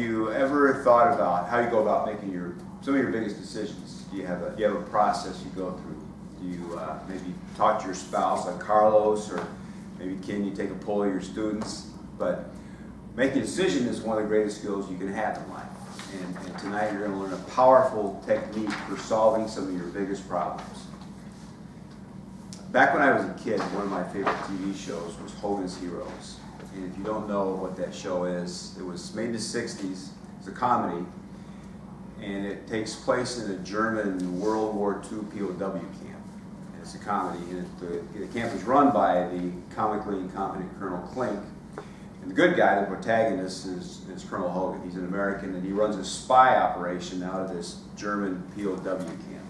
you ever thought about how you go about making some of your biggest decisions? Do you have a process you go through? Do you maybe talk to your spouse like Carlos, or maybe Ken, you take a poll of your students? But making a decision is one of the greatest skills you can have in life. And tonight you're going to learn a powerful technique for solving some of your biggest problems. Back when I was a kid, one of my favorite TV shows was Hogan's Heroes. And if you don't know what that show is, it was made in the 60s. It's a comedy. And it takes place in a German World War II POW camp. And it's a comedy. And the camp is run by the comically incompetent Colonel Klink. And the good guy, the protagonist, is Colonel Hogan. He's an American, and he runs a spy operation out of this German POW camp.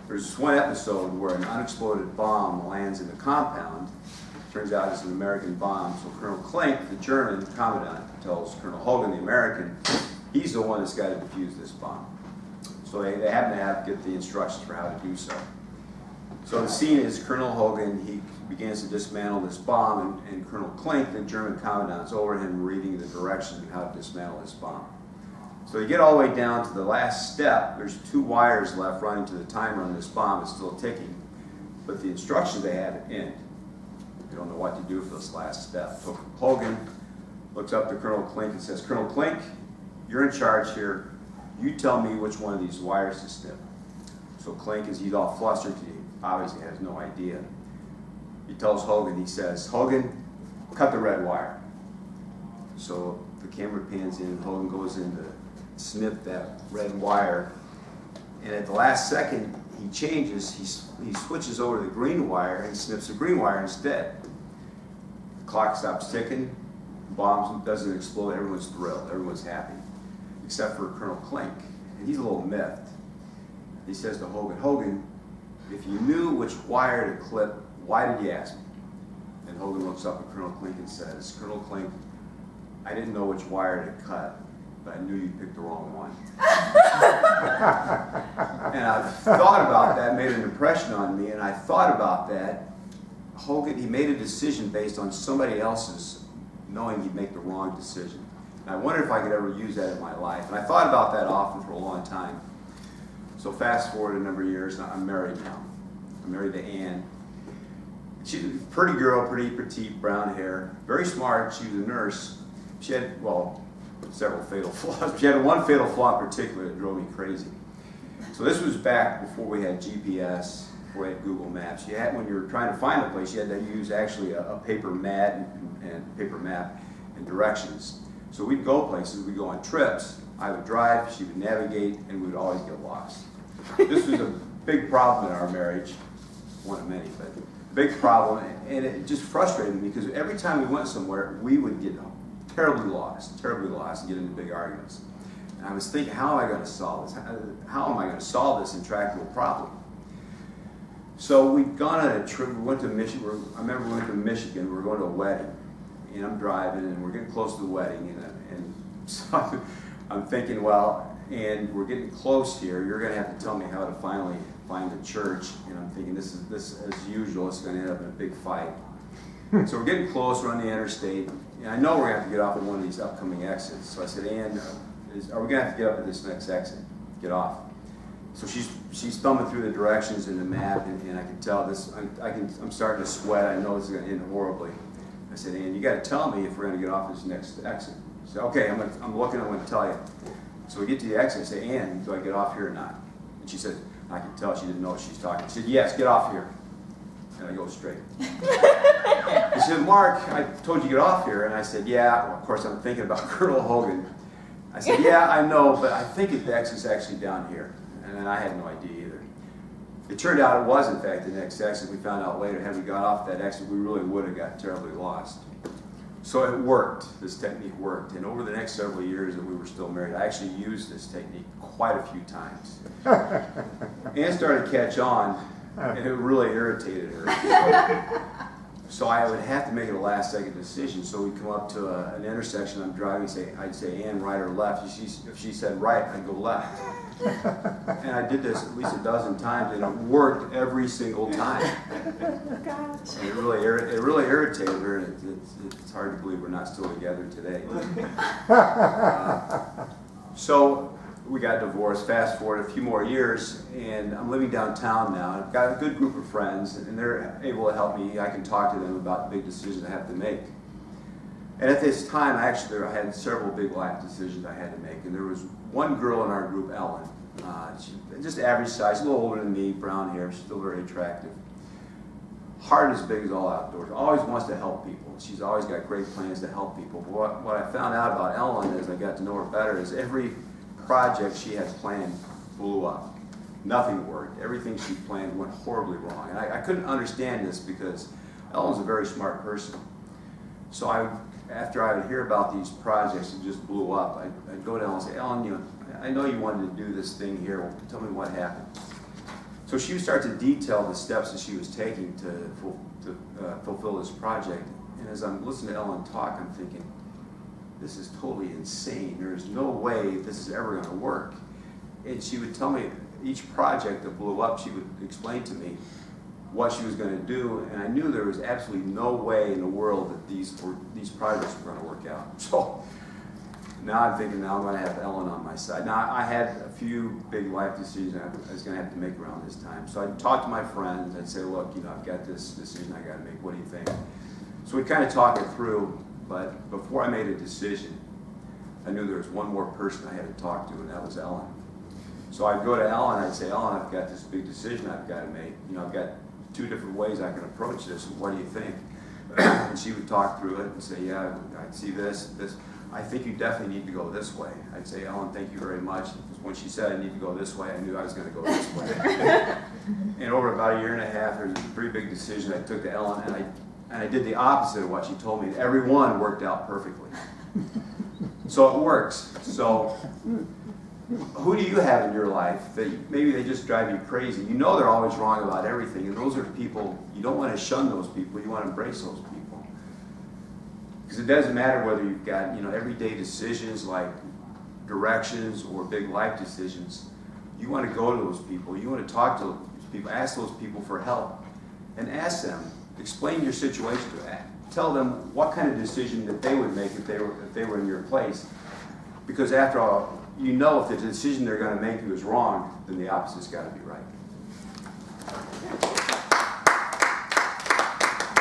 There's this one episode where an unexploded bomb lands in the compound. Turns out it's an American bomb. So Colonel Klink, the German commandant, tells Colonel Hogan, the American, he's the one that's got to defuse this bomb. So they happen to get the instructions for how to do so. So the scene is Colonel Hogan, he begins to dismantle this bomb, and Colonel Klink, the German commandant, is over him reading the directions on how to dismantle this bomb. So you get all the way down to the last step. There's 2 wires left running to the timer on this bomb. It's still ticking. But the instructions they have end. They don't know what to do for this last step. So Hogan looks up to Colonel Klink and says, Colonel Klink, you're in charge here. You tell me which one of these wires to snip. So Klink, as he's all flustered, he obviously has no idea. He tells Hogan, he says, Hogan, cut the red wire. So the camera pans in, and Hogan goes in to snip that red wire. And at the last second, he changes, he switches over to the green wire and snips the green wire instead. The clock stops ticking, the bomb doesn't explode, everyone's thrilled, everyone's happy. Except for Colonel Klink, and he's a little miffed. He says to Hogan, Hogan, if you knew which wire to clip, why did you ask me? And Hogan looks up at Colonel Klink and says, Colonel Klink, I didn't know which wire to cut, but I knew you picked the wrong one. And I thought about that, made an impression on me, and I thought about that. Hogan, he made a decision based on somebody else's knowing he'd make the wrong decision. And I wondered if I could ever use that in my life. And I thought about that often for a long time. So fast forward a number of years, and I'm married now. I'm married to Ann. She's a pretty girl, pretty petite, brown hair, very smart. She was a nurse. She had, well, several fatal flaws. She had one fatal flaw in particular that drove me crazy. So this was back before we had GPS, before we had Google Maps. You had, when you were trying to find a place, you had to use actually a paper map and directions. So we'd go places, we'd go on trips. I would drive, she would navigate, and we would always get lost. This was a big problem in our marriage, one of many, but a big problem, and it just frustrated me because every time we went somewhere, we would get terribly lost, and get into big arguments. And I was thinking, how am I going to solve this? How am I going to solve this intractable problem? So we'd gone on a trip, we went to Michigan, I remember we went to Michigan, we were going to a wedding, and I'm driving, and we're getting close to the wedding, and so I'm thinking, well, and we're getting close here, you're going to have to tell me how to finally find a church, and I'm thinking, this as usual, it's going to end up in a big fight. So we're getting close, we're on the interstate, and I know we're going to have to get off at one of these upcoming exits. So I said, Ann, are we going to have to get up at this next exit? Get off. So she's thumbing through the directions in the map, and I can tell this, I'm starting to sweat, I know this is going to end horribly. I said, Ann, you got to tell me if we're going to get off this next exit. She said, okay, I'm looking, I'm going to tell you. So we get to the exit, I say, Ann, do I get off here or not? And she said, I can tell she didn't know what she's talking. She said, yes, get off here. And I go straight. He said, Mark, I told you to get off here. And I said, yeah, well, of course I'm thinking about Colonel Hogan. I said, yeah, I know, but I think the exit's actually down here. And I had no idea either. It turned out it was, in fact, the next exit. We found out later, had we got off that exit, we really would have got terribly lost. So it worked. This technique worked. And over the next several years that we were still married, I actually used this technique quite a few times. Ann started to catch on, and it really irritated her. So I would have to make it a last-second decision. So we'd come up to an intersection. I'm driving. I'd say, Ann, right or left? If she said right, I'd go left. And I did this at least a dozen times, and it worked every single time. Gosh. And it really irritated her, and it's hard to believe we're not still together today. So we got divorced. Fast forward a few more years, and I'm living downtown now. I've got a good group of friends, and they're able to help me. I can talk to them about big decisions I have to make. And at this time, I had several big life decisions I had to make. And there was one girl in our group, Ellen. She just average size, a little older than me, brown hair, still very attractive. Heart as big as all outdoors. Always wants to help people. She's always got great plans to help people. But what I found out about Ellen as I got to know her better is every project she had planned blew up. Nothing worked. Everything she planned went horribly wrong. And I couldn't understand this because Ellen's a very smart person. So after I would hear about these projects that just blew up, I'd go to Ellen and say, Ellen, I know you wanted to do this thing here. Well, tell me what happened. So she would start to detail the steps that she was taking to fulfill this project. And as I'm listening to Ellen talk, I'm thinking, this is totally insane. There is no way this is ever going to work. And she would tell me each project that blew up, she would explain to me what she was going to do, and I knew there was absolutely no way in the world that these projects were going to work out. So now I'm thinking, now I'm going to have Ellen on my side. Now I had a few big life decisions I was going to have to make around this time. So I'd talk to my friends. I'd say, look, I've got this decision I got to make. What do you think? So we'd kind of talk it through. But before I made a decision, I knew there was one more person I had to talk to, and that was Ellen. So I'd go to Ellen. I'd say, Ellen, I've got this big decision I've got to make. I've got 2 different ways I can approach this. What do you think? And she would talk through it and say, yeah, I see this. I think you definitely need to go this way. I'd say, Ellen, thank you very much. When she said I need to go this way, I knew I was going to go this way. And over about a year and a half, there was a pretty big decision I took to Ellen, and I did the opposite of what she told me. And every one worked out perfectly. So it works. So who do you have in your life that maybe they just drive you crazy? They're always wrong about everything, and those are people, you don't want to shun those people, you want to embrace those people. Because it doesn't matter whether you've got, everyday decisions like directions or big life decisions. You want to go to those people, you want to talk to those people, ask those people for help, and ask them, explain your situation to them. Tell them what kind of decision that they would make if they were in your place. Because after all, if the decision they're going to make you is wrong, then the opposite's got to be right.